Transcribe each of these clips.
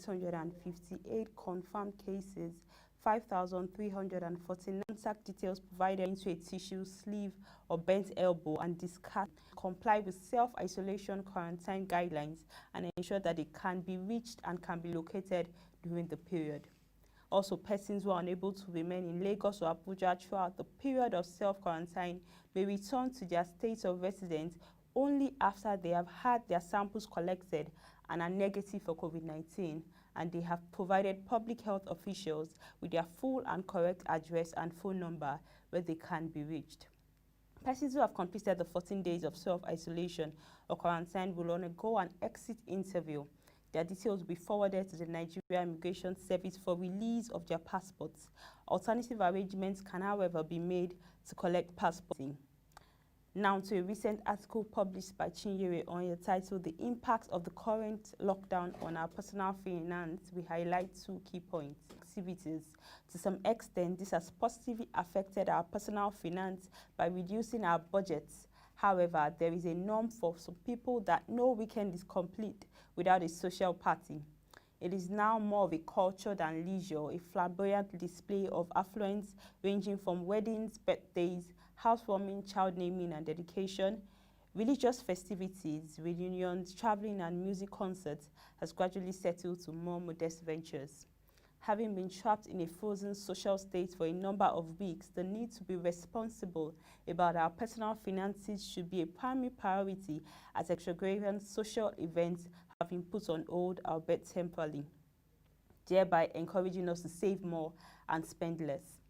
658 confirmed cases, 5,349 contact details provided into a tissue sleeve or bent elbow, and discard, comply with self-isolation quarantine guidelines, and ensure that they can be reached and can be located during the period. Also, persons who are unable to remain in Lagos or Abuja throughout the period of self-quarantine may return to their states of residence only after they have had their samples collected and are negative for COVID-19, and they have provided public health officials with their full and correct address and phone number where they can be reached. Persons who have completed the 14 days of self-isolation or quarantine will undergo an exit interview. Their details will be forwarded to the Nigeria Immigration Service for release of their passports. Alternative arrangements can, however, be made to collect passports. Now to a recent article published by Chinyere on titled "The Impact of the Current Lockdown on Our Personal Finance." We highlight two key points. Activities. To some extent, this has positively affected our personal finance by reducing our budgets. However, there is a norm for some people that no weekend is complete without a social party. It is now more of a culture than leisure, a flamboyant display of affluence ranging from weddings, birthdays, housewarming, child naming and dedication, religious festivities, reunions, traveling and music concerts has gradually settled to more modest ventures. Having been trapped in a frozen social state for a number of weeks, the need to be responsible about our personal finances should be a primary priority as extravagant social events have been put on hold, albeit temporarily, thereby encouraging us to save more and spend less.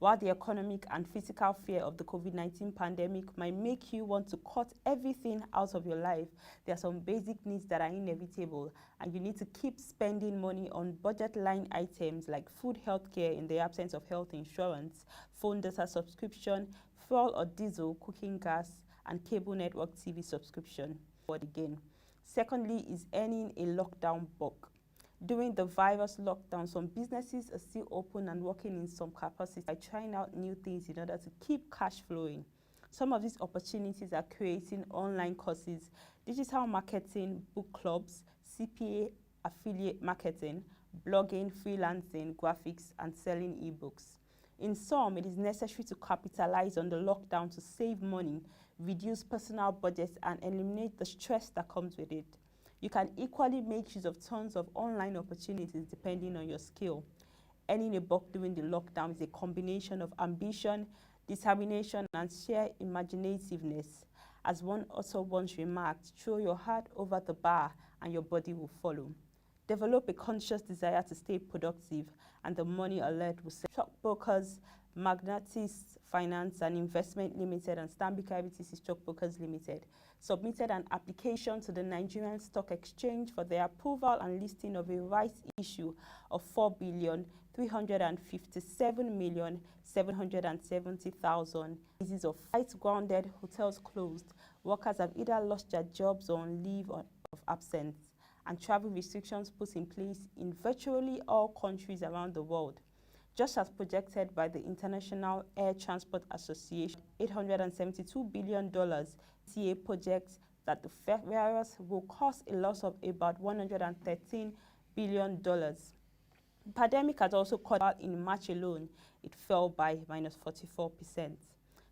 While the economic and physical fear of the COVID-19 pandemic might make you want to cut everything out of your life, there are some basic needs that are inevitable, and you need to keep spending money on budget line items like food, healthcare in the absence of health insurance, phone data subscription, fuel or diesel, cooking gas, and cable network TV subscription. Again. Secondly is earning a lockdown buck. During the virus lockdown, some businesses are still open and working in some capacity by trying out new things in order to keep cash flowing. Some of these opportunities are creating online courses, digital marketing, book clubs, CPA, affiliate marketing, blogging, freelancing, graphics, and selling ebooks. In some, it is necessary to capitalize on the lockdown to save money, reduce personal budgets, and eliminate the stress that comes with it. You can equally make use of tons of online opportunities depending on your skill. Earning a buck during the lockdown is a combination of ambition, determination, and sheer imaginativeness. As one author once remarked, throw your heart over the bar and your body will follow. Develop a conscious desire to stay productive, and the money alert will send. Stockbrokers, Magnatis Finance and Investment Limited and Stanbic IBTC Stockbrokers Limited submitted an application to the Nigerian Stock Exchange for the approval and listing of a rights issue of 4,357,770,000. Cases of flights grounded, hotels closed, workers have either lost their jobs or on leave of absence, and travel restrictions put in place in virtually all countries around the world. Just as projected by the International Air Transport Association, $872 billion, CA projects that the virus will cause a loss of about $113 billion. The pandemic has also caught out in March alone. It fell by -44%.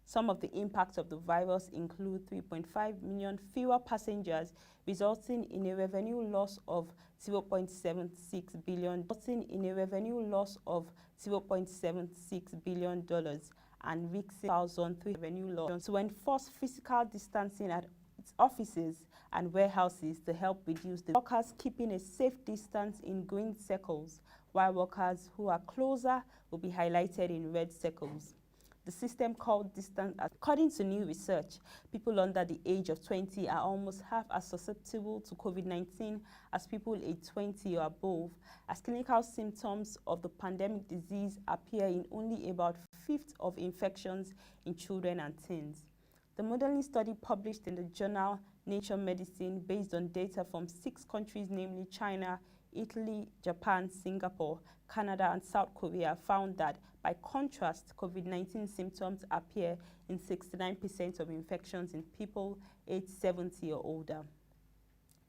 Some of the impacts of the virus include 3.5 million fewer passengers, resulting in a revenue loss of $0.76 billion, and risking 1,003 revenue loss. To enforce physical distancing at its offices and warehouses to help reduce the workers keeping a safe distance in green circles, while workers who are closer will be highlighted in red circles. The system called distance. According to new research, people under the age of 20 are almost half as susceptible to COVID-19 as people aged 20 or above, as clinical symptoms of the pandemic disease appear in only about a fifth of infections in children and teens. The modeling study published in the journal Nature Medicine, based on data from 6 countries, namely China, Italy, Japan, Singapore, Canada, and South Korea, found that, by contrast, COVID-19 symptoms appear in 69% of infections in people aged 70 or older.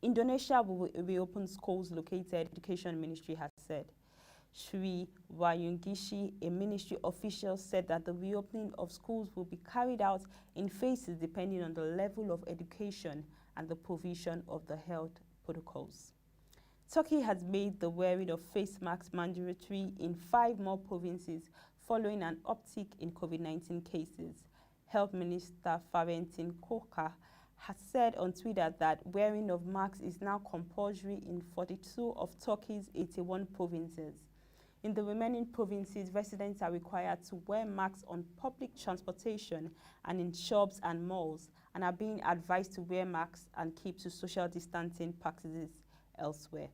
Indonesia will reopen schools located, Education Ministry has said. Sri Wayungishi, a ministry official, said that the reopening of schools will be carried out in phases depending on the level of education and the provision of the health protocols. Turkey has made the wearing of face masks mandatory in 5 more provinces following an uptick in COVID-19 cases. Health Minister Fahrettin Koca has said on Twitter that wearing of masks is now compulsory in 42 of Turkey's 81 provinces. In the remaining provinces, residents are required to wear masks on public transportation and in shops and malls, and are being advised to wear masks and keep to social distancing practices elsewhere.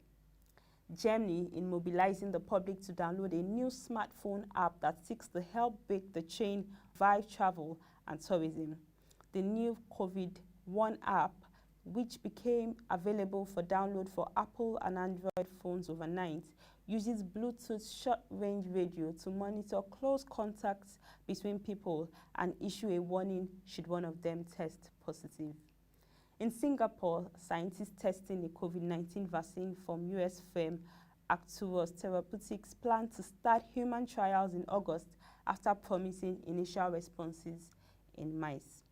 Germany, in mobilizing the public to download a new smartphone app that seeks to help break the chain of travel and tourism. The new COVID-1 app, which became available for download for Apple and Android phones overnight, uses Bluetooth short-range radio to monitor close contacts between people and issue a warning should one of them test positive. In Singapore, scientists testing a COVID-19 vaccine from US firm Arcturus Therapeutics plan to start human trials in August after promising initial responses in mice.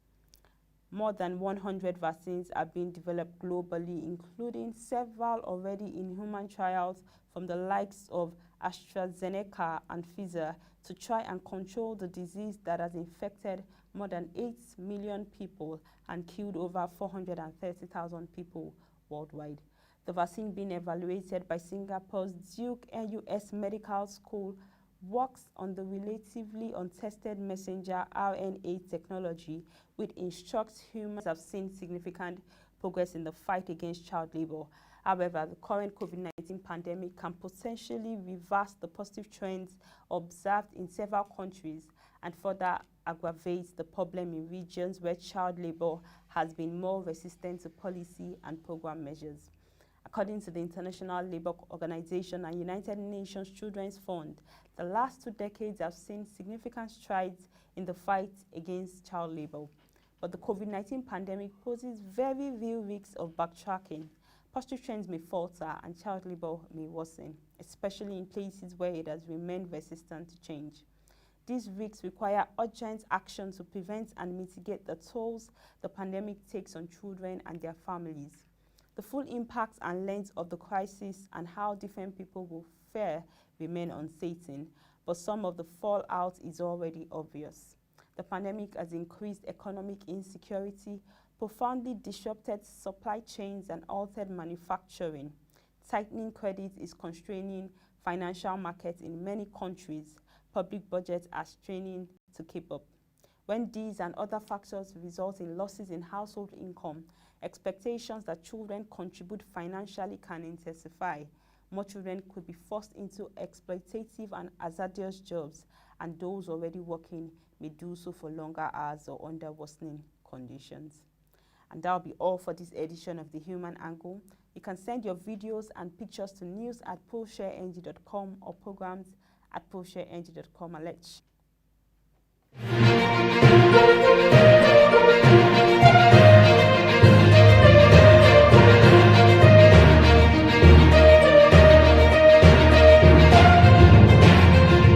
More than 100 vaccines are being developed globally, including several already in human trials from the likes of AstraZeneca and Pfizer, to try and control the disease that has infected more than 8 million people and killed over 430,000 people worldwide. The vaccine being evaluated by Singapore's Duke NUS Medical School works on the relatively untested messenger RNA technology, which instructs humans have seen significant progress in the fight against child labor. However, the current COVID-19 pandemic can potentially reverse the positive trends observed in several countries and further aggravate the problem in regions where child labor has been more resistant to policy and program measures. According to the International Labour Organization and United Nations Children's Fund, the last 2 decades have seen significant strides in the fight against child labor. But the COVID-19 pandemic poses very real risks of backtracking. Positive trends may falter and child labor may worsen, especially in places where it has remained resistant to change. These risks require urgent action to prevent and mitigate the tolls the pandemic takes on children and their families. The full impact and length of the crisis and how different people will fare remain uncertain, but some of the fallout is already obvious. The pandemic has increased economic insecurity, profoundly disrupted supply chains and altered manufacturing. Tightening credit is constraining financial markets in many countries. Public budgets are straining to keep up. When these and other factors result in losses in household income, expectations that children contribute financially can intensify. More children could be forced into exploitative and hazardous jobs, and those already working may do so for longer hours or under worsening conditions. And that'll be all for this edition of The Human Angle. You can send your videos and pictures to news@ProShareNG.com or programs@ProShareNG.com, and let's